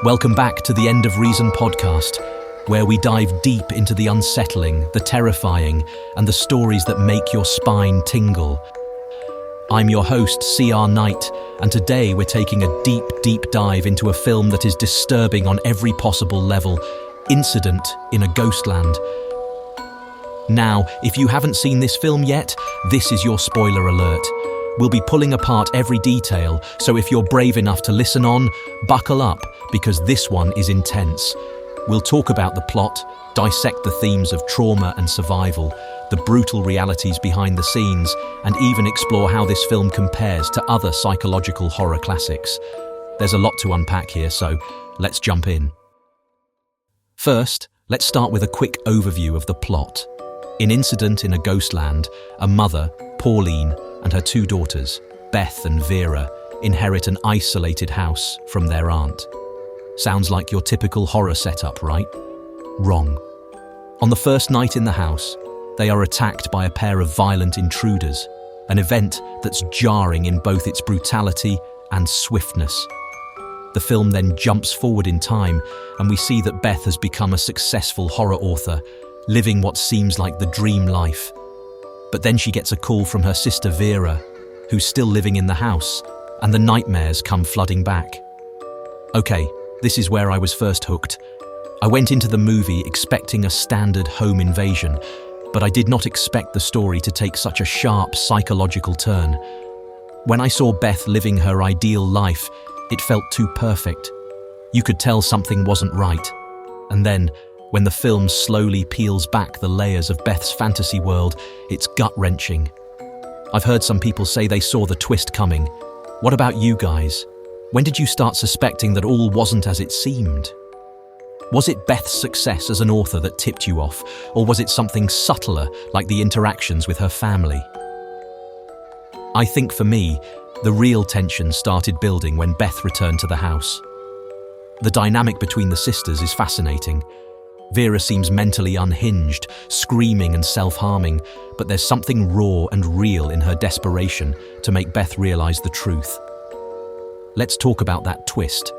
Welcome back to the End of Reason podcast, where we dive deep into the unsettling, the terrifying, and the stories that make your spine tingle. I'm your host, CR Knight, and today we're taking a deep dive into a film that is disturbing on every possible level, Incident in a Ghostland. Now, if you haven't seen this film yet, this is your spoiler alert. We'll be pulling apart every detail, so if you're brave enough to listen on, buckle up, because this one is intense. We'll talk about the plot, dissect the themes of trauma and survival, the brutal realities behind the scenes, and even explore how this film compares to other psychological horror classics. There's a lot to unpack here, so let's jump in. First, let's start with a quick overview of the plot. In Incident in a Ghostland, a mother, Pauline, and her two daughters, Beth and Vera, inherit an isolated house from their aunt. Sounds like your typical horror setup, right? Wrong. On the first night in the house, they are attacked by a pair of violent intruders, an event that's jarring in both its brutality and swiftness. The film then jumps forward in time, and we see that Beth has become a successful horror author, living what seems like the dream life. But then she gets a call from her sister Vera, who's still living in the house, and the nightmares come flooding back. Okay, this is where I was first hooked. I went into the movie expecting a standard home invasion, but I did not expect the story to take such a sharp psychological turn. When I saw Beth living her ideal life, it felt too perfect. You could tell something wasn't right. And then, when the film slowly peels back the layers of Beth's fantasy world, it's gut-wrenching. I've heard some people say they saw the twist coming. What about you guys? When did you start suspecting that all wasn't as it seemed? Was it Beth's success as an author that tipped you off, or was it something subtler, like the interactions with her family? I think for me, the real tension started building when Beth returned to the house. The dynamic between the sisters is fascinating. Vera seems mentally unhinged, screaming and self-harming, but there's something raw and real in her desperation to make Beth realize the truth. Let's talk about that twist.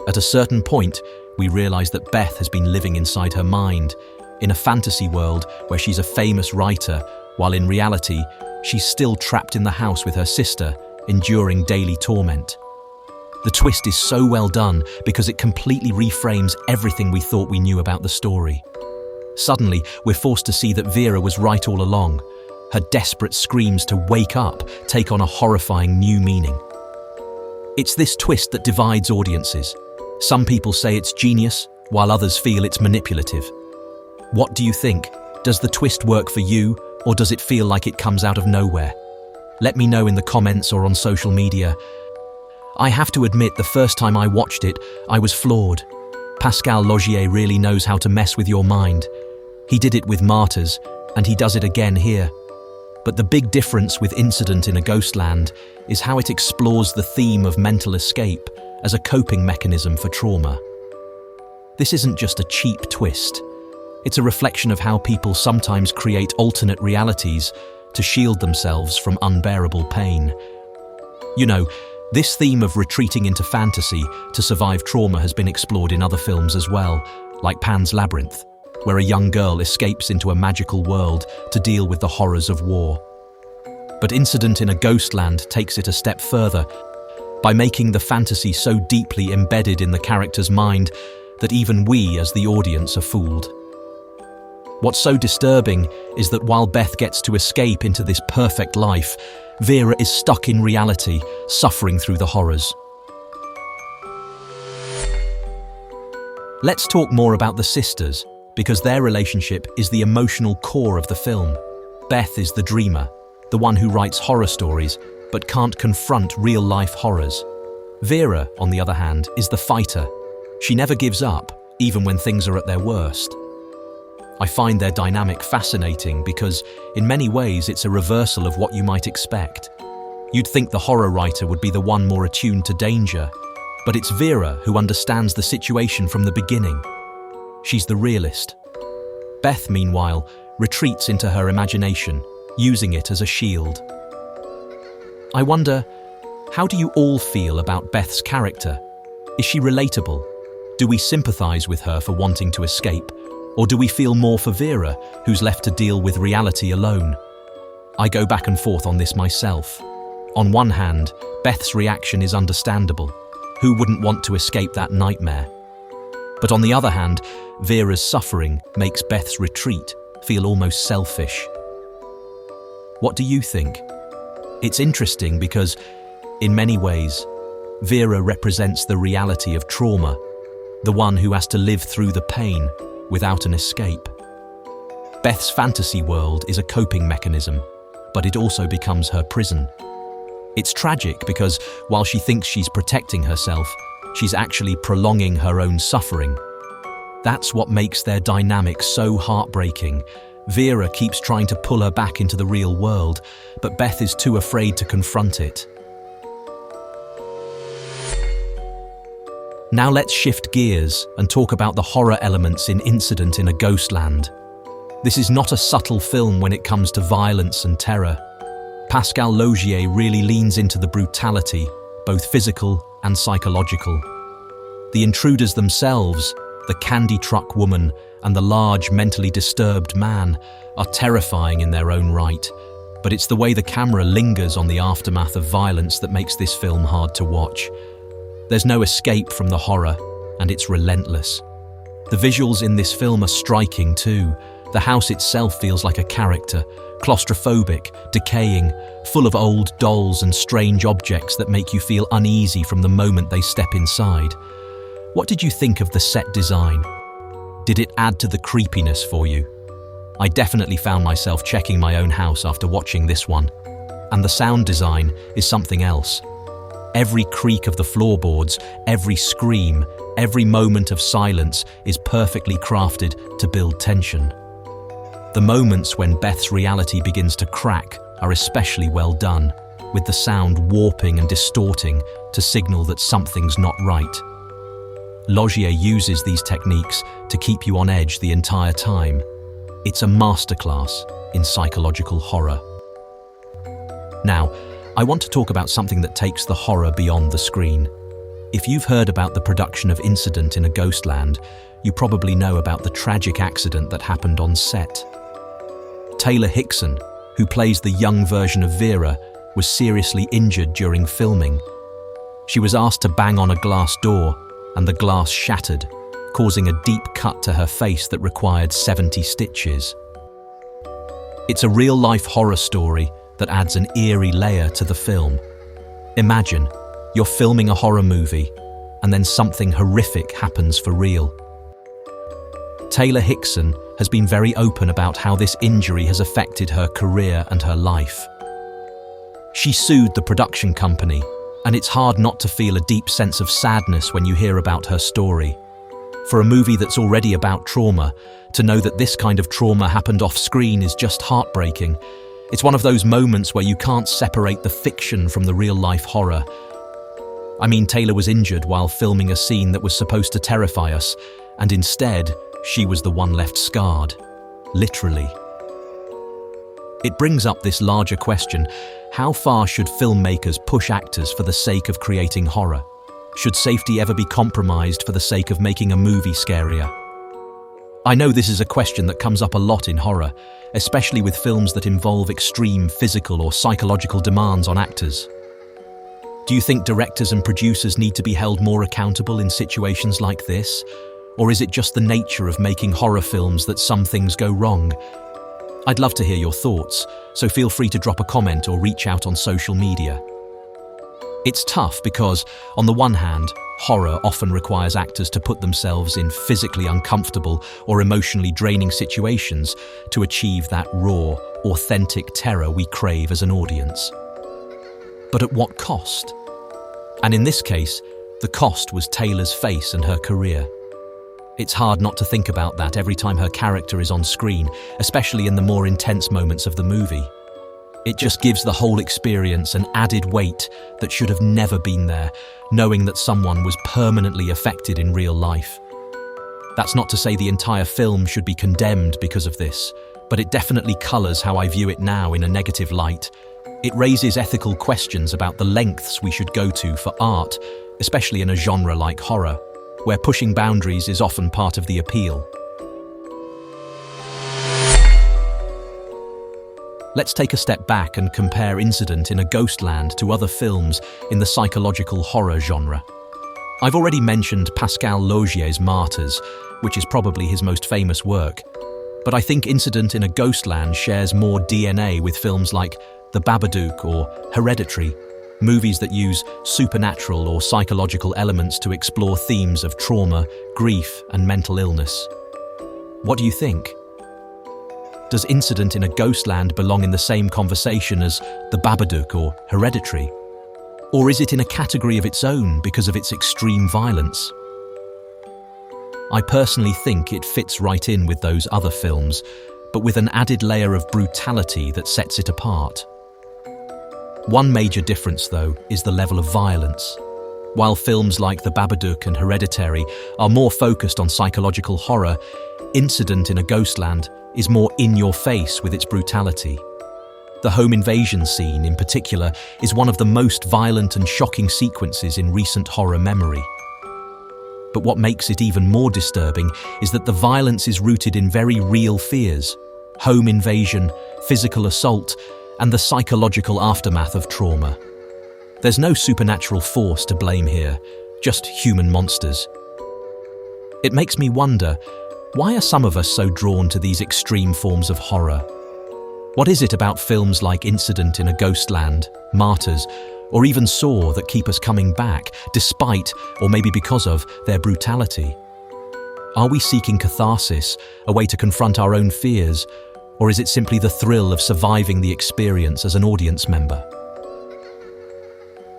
At a certain point, we realize that Beth has been living inside her mind, in a fantasy world where she's a famous writer, while in reality, she's still trapped in the house with her sister, enduring daily torment. The twist is so well done because it completely reframes everything we thought we knew about the story. Suddenly, we're forced to see that Vera was right all along. Her desperate screams to wake up take on a horrifying new meaning. It's this twist that divides audiences. Some people say it's genius, while others feel it's manipulative. What do you think? Does the twist work for you, or does it feel like it comes out of nowhere? Let me know in the comments or on social media. I have to admit, the first time I watched it, I was floored. Pascal Laugier really knows how to mess with your mind. He did it with Martyrs, and he does it again here. But the big difference with Incident in a Ghostland is how it explores the theme of mental escape as a coping mechanism for trauma. This isn't just a cheap twist. It's a reflection of how people sometimes create alternate realities to shield themselves from unbearable pain. You know, this theme of retreating into fantasy to survive trauma has been explored in other films as well, like Pan's Labyrinth, where a young girl escapes into a magical world to deal with the horrors of war. But Incident in a Ghostland takes it a step further by making the fantasy so deeply embedded in the character's mind that even we as the audience are fooled. What's so disturbing is that while Beth gets to escape into this perfect life, Vera is stuck in reality, suffering through the horrors. Let's talk more about the sisters, because their relationship is the emotional core of the film. Beth is the dreamer, the one who writes horror stories, but can't confront real-life horrors. Vera, on the other hand, is the fighter. She never gives up, even when things are at their worst. I find their dynamic fascinating because, in many ways, it's a reversal of what you might expect. You'd think the horror writer would be the one more attuned to danger, but it's Vera who understands the situation from the beginning. She's the realist. Beth, meanwhile, retreats into her imagination, using it as a shield. I wonder, how do you all feel about Beth's character? Is she relatable? Do we sympathize with her for wanting to escape? Or do we feel more for Vera, who's left to deal with reality alone? I go back and forth on this myself. On one hand, Beth's reaction is understandable. Who wouldn't want to escape that nightmare? But on the other hand, Vera's suffering makes Beth's retreat feel almost selfish. What do you think? It's interesting because, in many ways, Vera represents the reality of trauma, the one who has to live through the pain without an escape. Beth's fantasy world is a coping mechanism, but it also becomes her prison. It's tragic because while she thinks she's protecting herself, she's actually prolonging her own suffering. That's what makes their dynamic so heartbreaking. Vera keeps trying to pull her back into the real world, but Beth is too afraid to confront it. Now let's shift gears and talk about the horror elements in Incident in a Ghostland. This is not a subtle film when it comes to violence and terror. Pascal Laugier really leans into the brutality, both physical and psychological. The intruders themselves, the candy truck woman and the large, mentally disturbed man, are terrifying in their own right, but it's the way the camera lingers on the aftermath of violence that makes this film hard to watch. There's no escape from the horror, and it's relentless. The visuals in this film are striking too. The house itself feels like a character, claustrophobic, decaying, full of old dolls and strange objects that make you feel uneasy from the moment they step inside. What did you think of the set design? Did it add to the creepiness for you? I definitely found myself checking my own house after watching this one. And the sound design is something else. Every creak of the floorboards, every scream, every moment of silence is perfectly crafted to build tension. The moments when Beth's reality begins to crack are especially well done, with the sound warping and distorting to signal that something's not right. Laugier uses these techniques to keep you on edge the entire time. It's a masterclass in psychological horror. Now, I want to talk about something that takes the horror beyond the screen. If you've heard about the production of Incident in a Ghostland, you probably know about the tragic accident that happened on set. Taylor Hickson, who plays the young version of Vera, was seriously injured during filming. She was asked to bang on a glass door, and the glass shattered, causing a deep cut to her face that required 70 stitches. It's a real-life horror story that adds an eerie layer to the film. Imagine, you're filming a horror movie, and then something horrific happens for real. Taylor Hickson has been very open about how this injury has affected her career and her life. She sued the production company, and it's hard not to feel a deep sense of sadness when you hear about her story. For a movie that's already about trauma, to know that this kind of trauma happened off-screen is just heartbreaking. It's one of those moments where you can't separate the fiction from the real-life horror. I mean, Taylor was injured while filming a scene that was supposed to terrify us, and instead, she was the one left scarred. Literally. It brings up this larger question: how far should filmmakers push actors for the sake of creating horror? Should safety ever be compromised for the sake of making a movie scarier? I know this is a question that comes up a lot in horror, especially with films that involve extreme physical or psychological demands on actors. Do you think directors and producers need to be held more accountable in situations like this? Or is it just the nature of making horror films that some things go wrong? I'd love to hear your thoughts, so feel free to drop a comment or reach out on social media. It's tough because, on the one hand, horror often requires actors to put themselves in physically uncomfortable or emotionally draining situations to achieve that raw, authentic terror we crave as an audience. But at what cost? And in this case, the cost was Taylor's face and her career. It's hard not to think about that every time her character is on screen, especially in the more intense moments of the movie. It just gives the whole experience an added weight that should have never been there, knowing that someone was permanently affected in real life. That's not to say the entire film should be condemned because of this, but it definitely colors how I view it now in a negative light. It raises ethical questions about the lengths we should go to for art, especially in a genre like horror. where pushing boundaries is often part of the appeal. Let's take a step back and compare Incident in a Ghostland to other films in the psychological horror genre. I've already mentioned Pascal Laugier's Martyrs, which is probably his most famous work. But I think Incident in a Ghostland shares more DNA with films like The Babadook or Hereditary, movies that use supernatural or psychological elements to explore themes of trauma, grief, and mental illness. What do you think? Does Incident in a Ghostland belong in the same conversation as The Babadook or Hereditary? Or is it in a category of its own because of its extreme violence? I personally think it fits right in with those other films, but with an added layer of brutality that sets it apart. One major difference, though, is the level of violence. While films like The Babadook and Hereditary are more focused on psychological horror, Incident in a Ghostland is more in your face with its brutality. The home invasion scene, in particular, is one of the most violent and shocking sequences in recent horror memory. But what makes it even more disturbing is that the violence is rooted in very real fears: home invasion, physical assault, and the psychological aftermath of trauma. There's no supernatural force to blame here, just human monsters. It makes me wonder, why are some of us so drawn to these extreme forms of horror? What is it about films like Incident in a Ghostland, Martyrs, or even Saw that keep us coming back, despite, or maybe because of, their brutality? Are we seeking catharsis, a way to confront our own fears, or is it simply the thrill of surviving the experience as an audience member?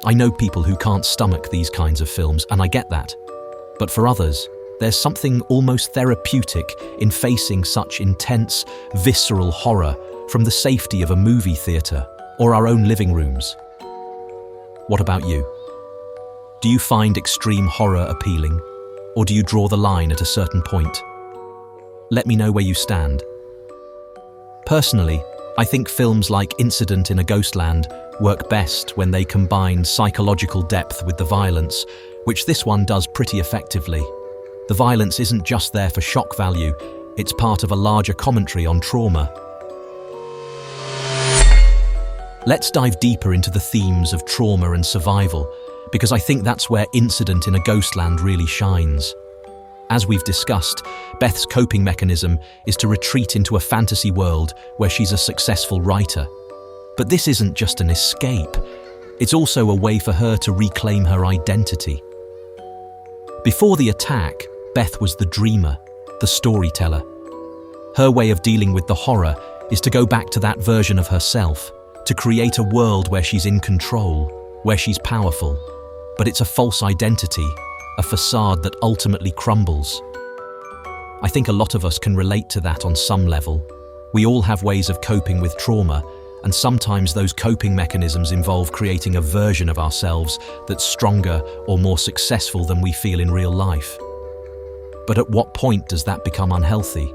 I know people who can't stomach these kinds of films, and I get that. But for others, there's something almost therapeutic in facing such intense, visceral horror from the safety of a movie theatre or our own living rooms. What about you? Do you find extreme horror appealing, or do you draw the line at a certain point? Let me know where you stand. Personally, I think films like Incident in a Ghostland work best when they combine psychological depth with the violence, which this one does pretty effectively. The violence isn't just there for shock value, it's part of a larger commentary on trauma. Let's dive deeper into the themes of trauma and survival, because I think that's where Incident in a Ghostland really shines. As we've discussed, Beth's coping mechanism is to retreat into a fantasy world where she's a successful writer. But this isn't just an escape, it's also a way for her to reclaim her identity. Before the attack, Beth was the dreamer, the storyteller. Her way of dealing with the horror is to go back to that version of herself, to create a world where she's in control, where she's powerful. But it's a false identity, a facade that ultimately crumbles. I think a lot of us can relate to that on some level. We all have ways of coping with trauma, and sometimes those coping mechanisms involve creating a version of ourselves that's stronger or more successful than we feel in real life. But at what point does that become unhealthy?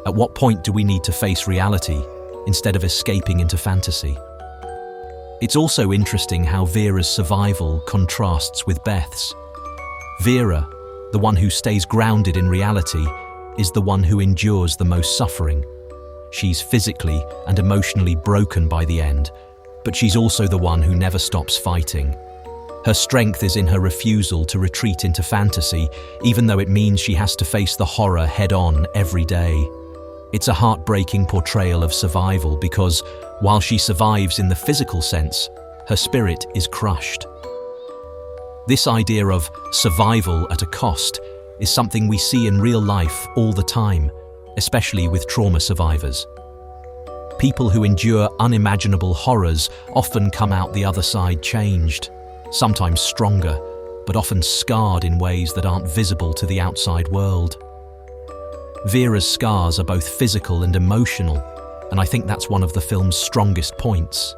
At what point do we need to face reality instead of escaping into fantasy? It's also interesting how Vera's survival contrasts with Beth's. Vera, the one who stays grounded in reality, is the one who endures the most suffering. She's physically and emotionally broken by the end, but she's also the one who never stops fighting. Her strength is in her refusal to retreat into fantasy, even though it means she has to face the horror head-on every day. It's a heartbreaking portrayal of survival because, while she survives in the physical sense, her spirit is crushed. This idea of survival at a cost is something we see in real life all the time, especially with trauma survivors. People who endure unimaginable horrors often come out the other side changed, sometimes stronger, but often scarred in ways that aren't visible to the outside world. Vera's scars are both physical and emotional, and I think that's one of the film's strongest points.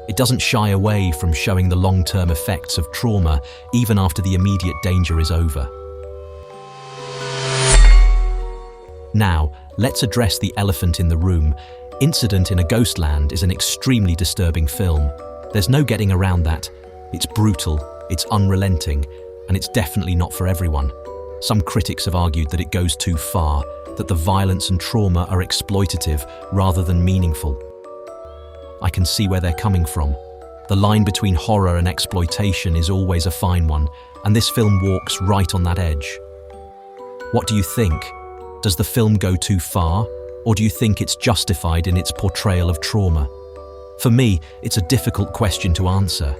It doesn't shy away from showing the long-term effects of trauma, even after the immediate danger is over. Now, let's address the elephant in the room. Incident in a Ghostland is an extremely disturbing film. There's no getting around that. It's brutal, it's unrelenting, and it's definitely not for everyone. Some critics have argued that it goes too far, that the violence and trauma are exploitative rather than meaningful. I can see where they're coming from. The line between horror and exploitation is always a fine one, and this film walks right on that edge. What do you think? Does the film go too far, or do you think it's justified in its portrayal of trauma? For me, it's a difficult question to answer.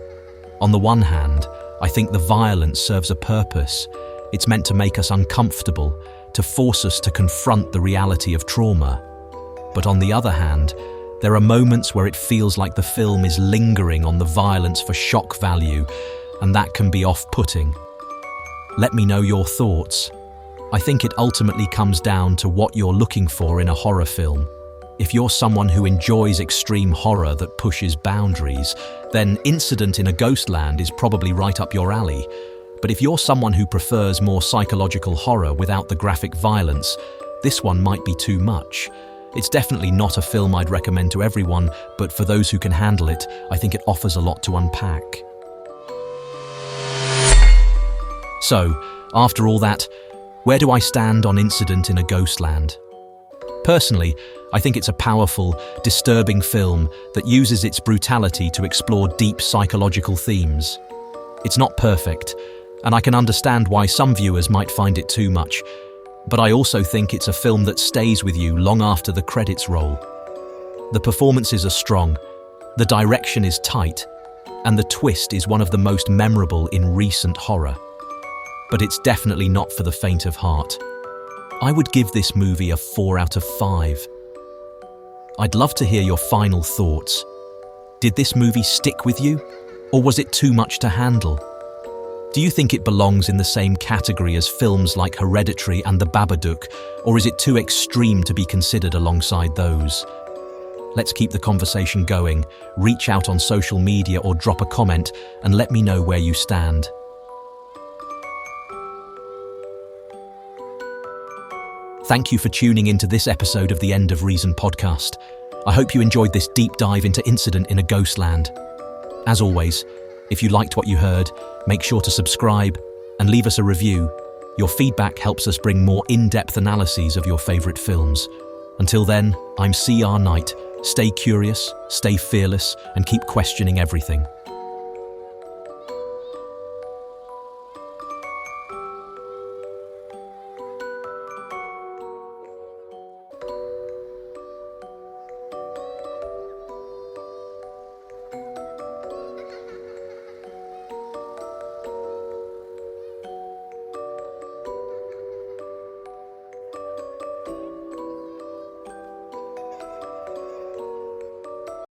On the one hand, I think the violence serves a purpose. It's meant to make us uncomfortable, to force us to confront the reality of trauma. But on the other hand, there are moments where it feels like the film is lingering on the violence for shock value, and that can be off-putting. Let me know your thoughts. I think it ultimately comes down to what you're looking for in a horror film. If you're someone who enjoys extreme horror that pushes boundaries, then Incident in a Ghostland is probably right up your alley. But if you're someone who prefers more psychological horror without the graphic violence, this one might be too much. It's definitely not a film I'd recommend to everyone, but for those who can handle it, I think it offers a lot to unpack. So, after all that, where do I stand on Incident in a Ghostland? Personally, I think it's a powerful, disturbing film that uses its brutality to explore deep psychological themes. It's not perfect, and I can understand why some viewers might find it too much, but I also think it's a film that stays with you long after the credits roll. The performances are strong, the direction is tight, and the twist is one of the most memorable in recent horror. But it's definitely not for the faint of heart. I would give this movie a 4 out of 5. I'd love to hear your final thoughts. Did this movie stick with you, or was it too much to handle? Do you think it belongs in the same category as films like Hereditary and The Babadook, or is it too extreme to be considered alongside those? Let's keep the conversation going. Reach out on social media or drop a comment and let me know where you stand. Thank you for tuning into this episode of the End of Reason podcast. I hope you enjoyed this deep dive into Incident in a Ghostland. As always, if you liked what you heard, make sure to subscribe and leave us a review. Your feedback helps us bring more in-depth analyses of your favorite films. Until then, I'm CR Knight. Stay curious, stay fearless, and keep questioning everything.